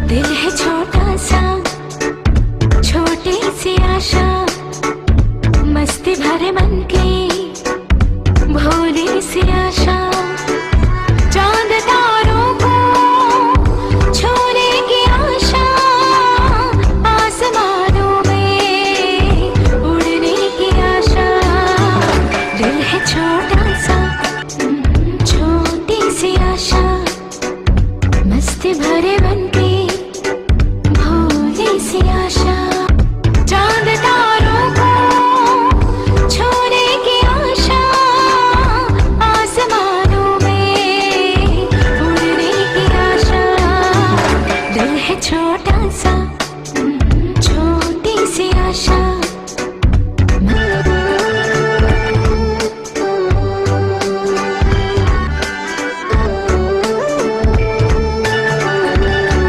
दिल है छोटा सा, छोटी सी आशा, मस्ती भरे मन की भोली सी आशा। चांद तारों को छूने की आशा, आसमानों में उड़ने की आशा। दिल है छोटा सा, छोटी सी आशा, मस्ती भरे मन की भोली सी आशा। चांद तारों को छूने की आशा, आसमानों में उड़ने की आशा। दिल है छोटा सा,